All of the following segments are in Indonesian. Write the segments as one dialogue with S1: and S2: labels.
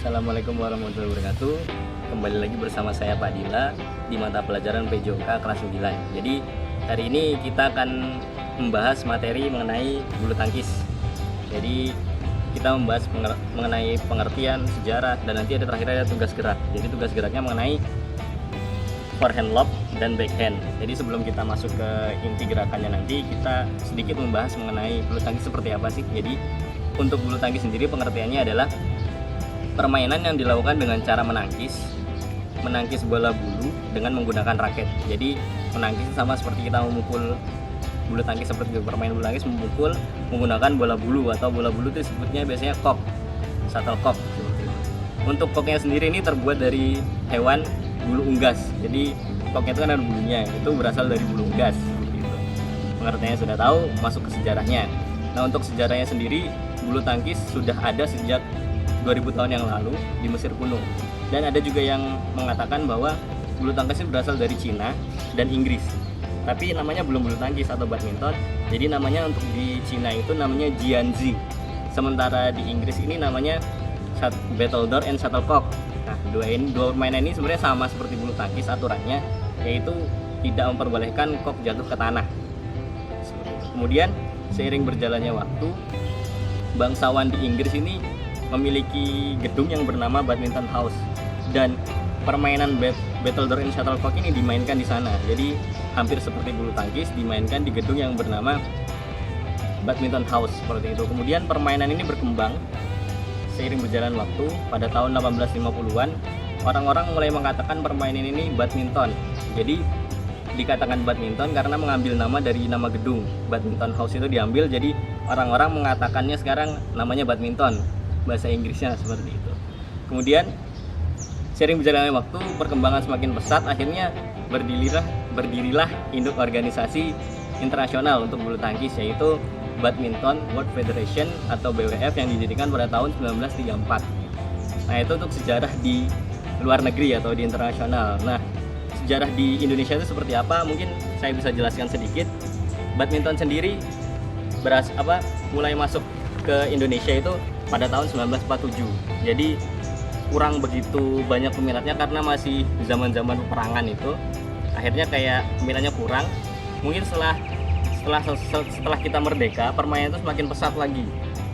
S1: Assalamualaikum warahmatullahi wabarakatuh. Kembali lagi bersama saya Pak Dila di mata pelajaran PJOK kelas 9. Jadi hari ini kita akan membahas materi mengenai bulu tangkis. Jadi kita membahas mengenai pengertian, sejarah, dan nanti ada terakhir ada tugas gerak. Jadi tugas geraknya mengenai forehand lob dan backhand. Jadi sebelum kita masuk ke inti gerakannya nanti, kita sedikit membahas mengenai bulu tangkis seperti apa sih. Jadi untuk bulu tangkis sendiri pengertiannya adalah permainan yang dilakukan dengan cara menangkis bola bulu dengan menggunakan raket. Jadi menangkis sama seperti kita memukul bulu tangkis, seperti permainan bulu tangkis memukul menggunakan bola bulu, atau bola bulu itu sebutnya biasanya cock, shuttlecock seperti itu. Untuk cocknya sendiri ini terbuat dari hewan bulu unggas. Jadi cocknya itu kan ada bulunya, itu berasal dari bulu unggas seperti itu. Pengertiannya sudah tahu, masuk ke sejarahnya. Nah, untuk sejarahnya sendiri, bulu tangkis sudah ada sejak 2000 tahun yang lalu di Mesir kuno. Dan ada juga yang mengatakan bahwa bulu tangkis itu berasal dari Cina dan Inggris. Tapi namanya belum bulu tangkis atau badminton. Jadi namanya untuk di Cina itu namanya jianzi. Sementara di Inggris ini namanya battledore and shuttlecock. Nah, dua permainan ini sebenarnya sama seperti bulu tangkis aturannya, yaitu tidak memperbolehkan kok jatuh ke tanah. Kemudian seiring berjalannya waktu, bangsawan di Inggris ini memiliki gedung yang bernama Badminton House, dan permainan battledore and shuttlecock ini dimainkan di sana. Jadi hampir seperti bulu tangkis dimainkan di gedung yang bernama Badminton House seperti itu. Kemudian permainan ini berkembang seiring berjalan waktu. Pada tahun 1850-an orang-orang mulai mengatakan permainan ini badminton. Jadi dikatakan badminton karena mengambil nama dari nama gedung. Badminton House itu diambil, jadi orang-orang mengatakannya sekarang namanya badminton, bahasa Inggrisnya seperti itu. Kemudian sering berjalannya waktu, perkembangan semakin pesat, akhirnya berdirilah induk organisasi internasional untuk bulu tangkis, yaitu Badminton World Federation atau BWF, yang didirikan pada tahun 1934. Nah, itu untuk sejarah di luar negeri atau di internasional. Nah, sejarah di Indonesia itu seperti apa? Mungkin saya bisa jelaskan sedikit. Badminton sendiri mulai masuk ke Indonesia itu pada tahun 1947. Jadi kurang begitu banyak peminatnya karena masih zaman-zaman peperangan itu. Akhirnya kayak peminatnya kurang. Mungkin setelah kita merdeka, permainan itu semakin pesat lagi.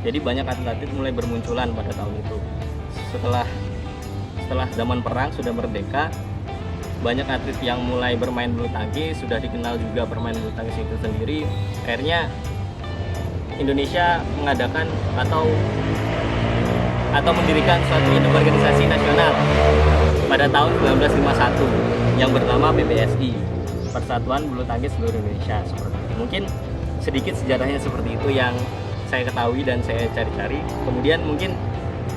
S1: Jadi banyak atlet-atlet mulai bermunculan pada tahun itu. Setelah zaman perang, sudah merdeka, banyak atlet yang mulai bermain bulu tangkis, sudah dikenal juga permainan bulu tangkis itu sendiri. Akhirnya Indonesia mengadakan atau mendirikan suatu induk organisasi nasional pada tahun 1951 yang bernama PBSI, Persatuan Bulu Tangkis Seluruh Indonesia. Seperti itu. Mungkin sedikit sejarahnya seperti itu yang saya ketahui dan saya cari-cari. Kemudian mungkin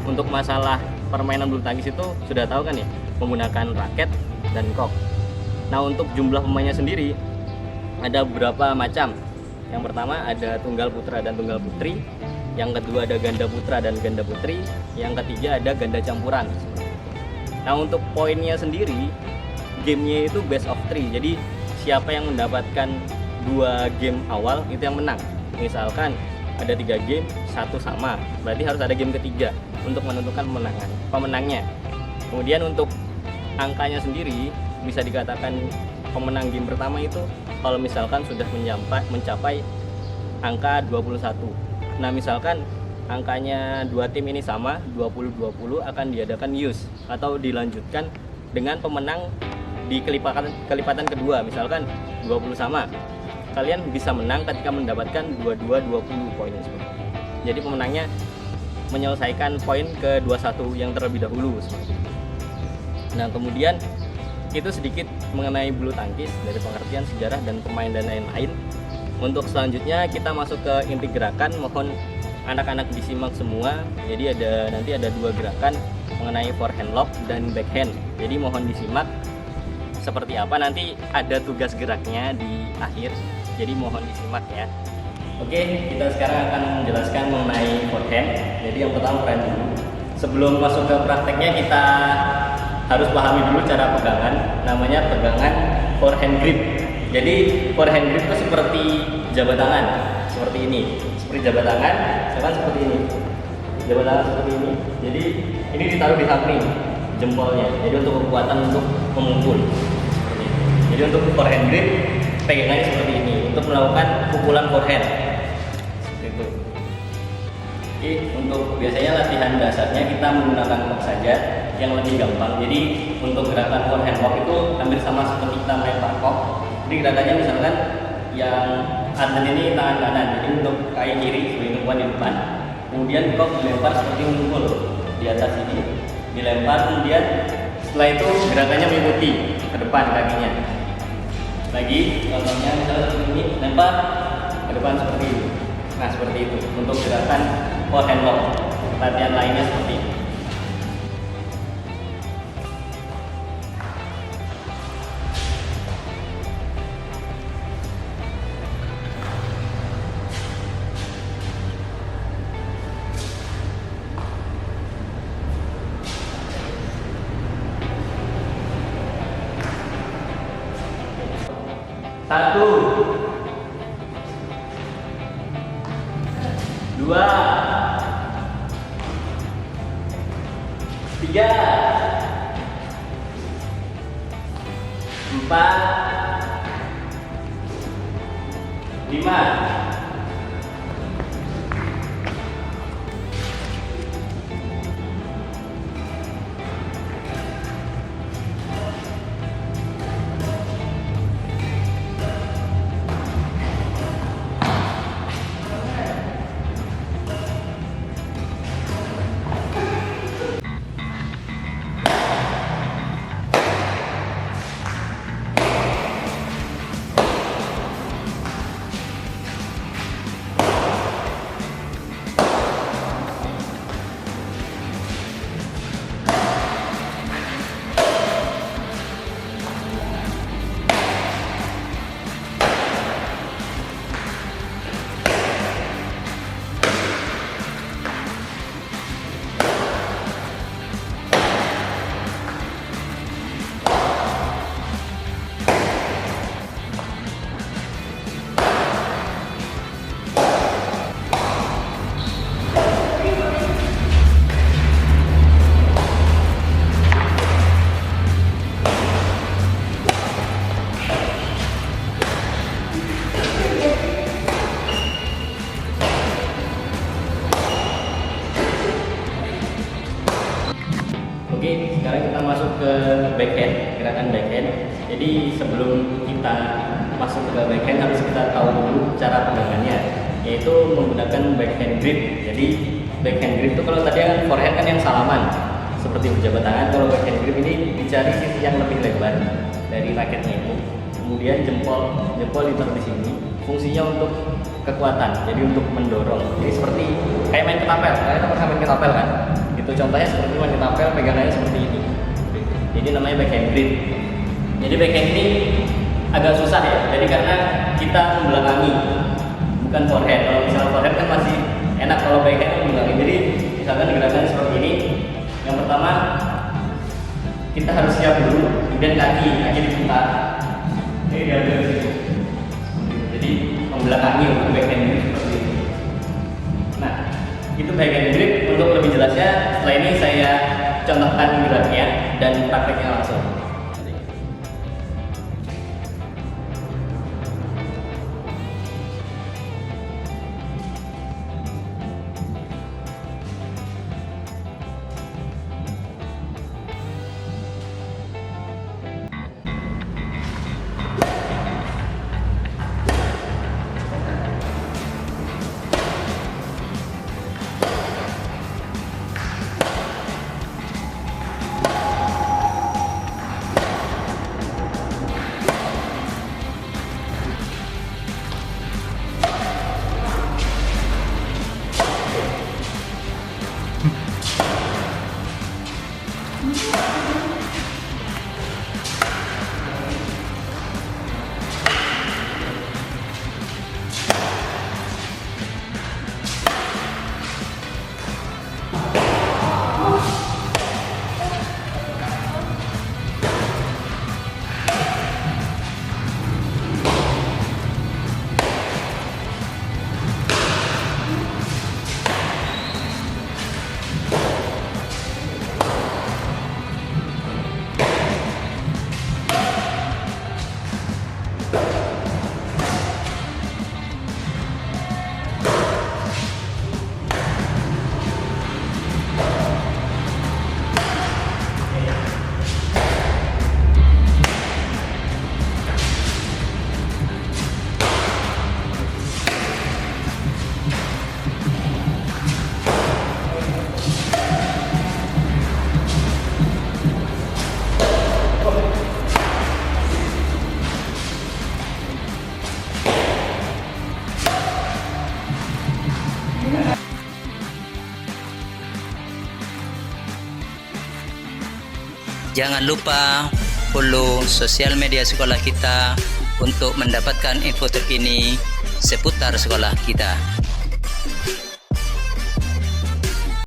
S1: untuk masalah permainan bulu tangkis itu sudah tahu kan ya, menggunakan raket dan kok. Nah, untuk jumlah pemainnya sendiri ada beberapa macam. Yang pertama ada tunggal putra dan tunggal putri. Yang kedua ada ganda putra dan ganda putri. Yang ketiga ada ganda campuran. Nah, untuk poinnya sendiri, gamenya itu best of 3. Jadi siapa yang mendapatkan 2 game awal itu yang menang. Misalkan ada 3 game, 1 sama, berarti harus ada game ketiga untuk menentukan pemenangnya. Kemudian untuk angkanya sendiri bisa dikatakan pemenang game pertama itu kalau misalkan sudah mencapai angka 21. Nah, misalkan angkanya 2 tim ini sama, 20-20, akan diadakan use atau dilanjutkan dengan pemenang di kelipatan kedua. Misalkan 20 sama, kalian bisa menang ketika mendapatkan 22-20 poinnya. Jadi pemenangnya menyelesaikan poin ke 21 yang terlebih dahulu seperti itu. Nah, kemudian itu sedikit mengenai bulu tangkis dari pengertian, sejarah, dan pemain dan lain-lain. Untuk selanjutnya kita masuk ke inti gerakan. Mohon anak-anak disimak semua. Jadi nanti ada 2 gerakan mengenai forehand lob dan backhand. Jadi mohon disimak seperti apa, nanti ada tugas geraknya di akhir. Jadi mohon disimak ya. Oke, kita sekarang akan menjelaskan mengenai forehand. Jadi yang pertama forehand dulu. Sebelum masuk ke prakteknya, kita harus pahami dulu cara pegangan. Namanya pegangan forehand grip. Jadi forehand grip itu seperti jabat tangan. seperti ini, seperti jabat tangan, misalkan seperti ini, jabat tangan seperti ini. Jadi ini ditaruh di samping jempolnya, jadi untuk kekuatan untuk memukul seperti itu. Jadi untuk forehand grip pegangannya seperti ini untuk melakukan pukulan forehand seperti itu. Oke, untuk biasanya latihan dasarnya kita menggunakan lock saja yang lebih gampang. Jadi untuk gerakan forehand lock itu hampir sama seperti kita melempar kok. Jadi gerakannya misalkan yang atlet ini tangan kanan, jadi untuk kaki kiri sebagai tumpuan di depan, kemudian kok dilempar seperti memukul di atas ini, dilempar, kemudian setelah itu gerakannya mengikuti ke depan kakinya lagi, contohnya misalnya seperti ini, lempar ke depan seperti ini. Nah seperti itu untuk gerakan forehand lock. Latihan lainnya seperti ini. Satu, dua, tiga, empat, lima, Oke, sekarang kita masuk ke backhand, gerakan backhand. Jadi sebelum kita masuk ke backhand harus kita tahu dulu cara pegangannya, yaitu menggunakan backhand grip. Jadi backhand grip itu kalau tadi kan forehand kan yang salaman seperti berjabat tangan, kalau backhand grip ini dicari sisi yang lebih lebar dari raketnya itu. Kemudian jempol ditaruh di sini. Fungsinya untuk kekuatan, jadi untuk mendorong. Jadi seperti kayak main ketapel, kalian pernah main ketapel kan? Itu contohnya seperti main ketapel, pegangannya seperti ini. Jadi namanya backhand grip. Jadi backhand ini agak susah ya. Jadi karena kita membelakangi, bukan forehand. Kalau misalnya forehand kan masih enak, kalau backhand membelakangi. Jadi misalkan gerakannya seperti ini. Yang pertama kita harus siap dulu, kemudian kaki diputar. Ini diambil dari situ. Jadi membelakangi untuk backhand grip seperti ini. Nah, itu backhand grip. Untuk lebih jelasnya, setelah ini saya contohkan geraknya dan prakteknya langsung.
S2: Jangan lupa follow sosial media sekolah kita untuk mendapatkan info terkini seputar sekolah kita.